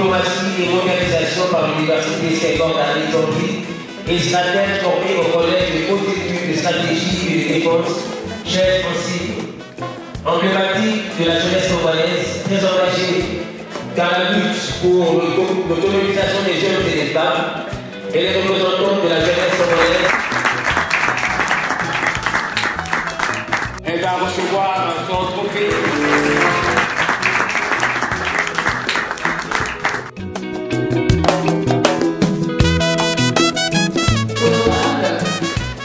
diplomatie et mondialisation par l'Université Senghor d'Argentine et stratège formé au Collège de haute études de stratégie et de défense, cher Francis, emblématique de la jeunesse congolaise, très engagée dans la lutte pour l'autonomisation des jeunes et des femmes, et les représentants de la jeunesse congolaise. Elle va recevoir son trophée.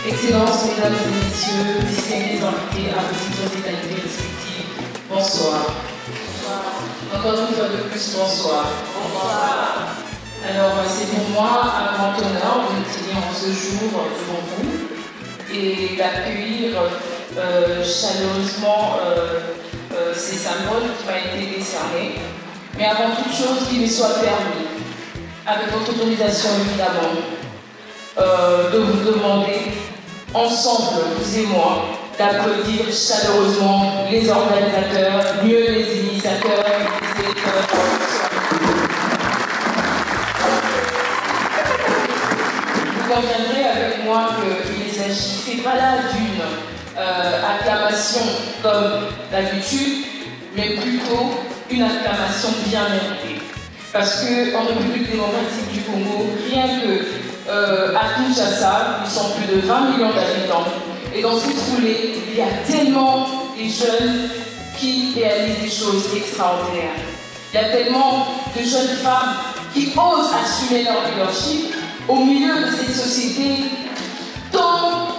Excellences, mesdames et messieurs, distingués invités à vos titres et qualités respectives, bonsoir. Encore une fois de plus, bonsoir. Bonsoir. Alors, c'est pour moi un grand honneur de tenir en ce jour devant vous et d'accueillir chaleureusement ces symboles qui m'ont été décernés. Mais avant toute chose, qu'il me soit permis, avec votre autorisation évidemment, de vous demander ensemble, vous et moi, d'applaudir chaleureusement les organisateurs, mieux les initiateurs, les électeurs. Vous conviendrez avec moi qu'il ne s'agit pas là d'une acclamation comme d'habitude, mais plutôt une acclamation bien méritée. Parce qu'en République démocratique du Congo, rien que à Kinshasa, nous sommes plus de 20 millions d'habitants. Et dans cette foulée, il y a tellement de jeunes qui réalisent des choses extraordinaires. Il y a tellement de jeunes femmes qui osent assumer leur leadership au milieu de cette société tant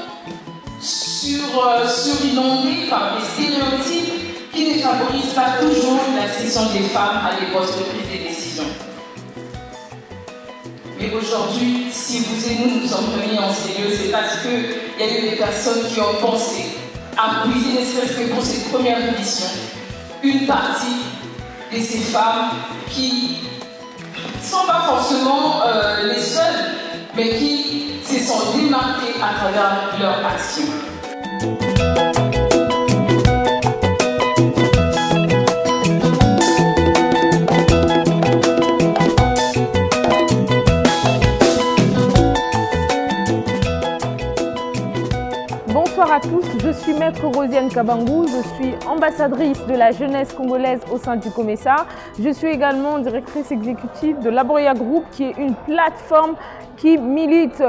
surinondée par des stéréotypes qui ne favorisent pas toujours l'accession des femmes à des postes de prise de décision. Mais aujourd'hui, si vous et nous sommes réunis en ces lieux, c'est parce qu'il y a eu des personnes qui ont pensé à puiser, ne serait-ce que pour cette première édition, une partie de ces femmes qui ne sont pas forcément les seules, mais qui se sont démarquées à travers leur action. Bonsoir à tous, je suis Maître Rosiane Kabangou, je suis ambassadrice de la jeunesse congolaise au sein du COMESA. Je suis également directrice exécutive de Laboria Group, qui est une plateforme qui milite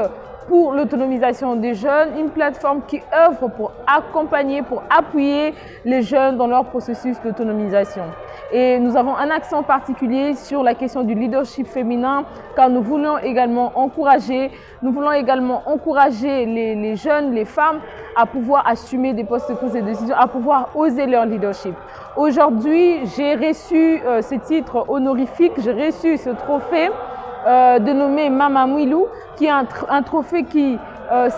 pour l'autonomisation des jeunes, une plateforme qui œuvre pour accompagner, pour appuyer les jeunes dans leur processus d'autonomisation. Et nous avons un accent particulier sur la question du leadership féminin, car nous voulons également encourager les jeunes, les femmes, à pouvoir assumer des postes de prise de décision, à pouvoir oser leur leadership. Aujourd'hui, j'ai reçu ce titre honorifique, j'ai reçu ce trophée dénommé Mama Mwilou, qui est un trophée qui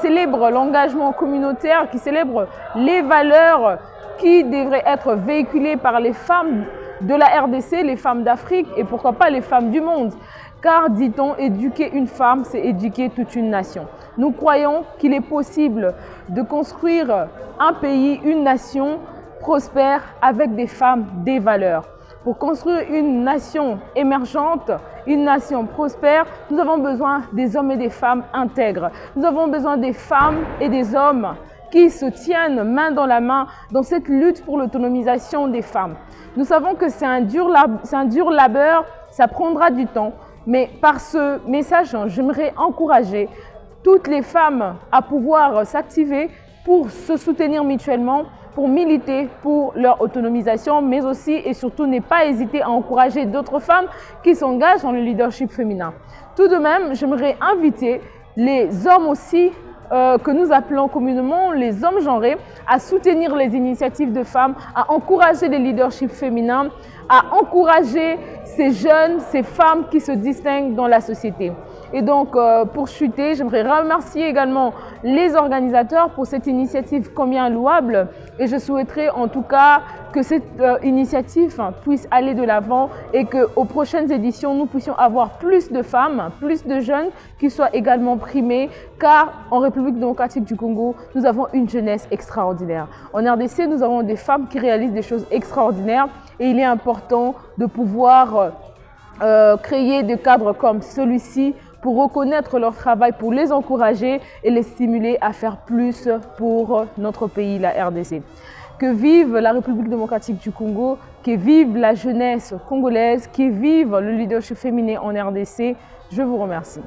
célèbre l'engagement communautaire, qui célèbre les valeurs qui devraient être véhiculées par les femmes de la RDC, les femmes d'Afrique et pourquoi pas les femmes du monde. Car, dit-on, éduquer une femme, c'est éduquer toute une nation. Nous croyons qu'il est possible de construire un pays, une nation prospère avec des femmes, des valeurs. Pour construire une nation émergente, une nation prospère, nous avons besoin des hommes et des femmes intègres. Nous avons besoin des femmes et des hommes qui se tiennent main dans la main dans cette lutte pour l'autonomisation des femmes. Nous savons que c'est un dur labeur, ça prendra du temps, mais par ce message, j'aimerais encourager toutes les femmes à pouvoir s'activer pour se soutenir mutuellement, pour militer pour leur autonomisation, mais aussi et surtout ne pas hésiter à encourager d'autres femmes qui s'engagent dans le leadership féminin. Tout de même, j'aimerais inviter les hommes aussi, que nous appelons communément les hommes genrés, à soutenir les initiatives de femmes, à encourager les leaderships féminins, à encourager ces jeunes, ces femmes qui se distinguent dans la société. Et donc, pour chuter, j'aimerais remercier également les organisateurs pour cette initiative combien louable. Et je souhaiterais en tout cas que cette initiative puisse aller de l'avant et qu'aux prochaines éditions, nous puissions avoir plus de femmes, plus de jeunes qui soient également primés. Car en République démocratique du Congo, nous avons une jeunesse extraordinaire. En RDC, nous avons des femmes qui réalisent des choses extraordinaires et il est important de pouvoir créer des cadres comme celui-ci pour reconnaître leur travail, pour les encourager et les stimuler à faire plus pour notre pays, la RDC. Que vive la République démocratique du Congo, que vive la jeunesse congolaise, que vive le leadership féminin en RDC. Je vous remercie.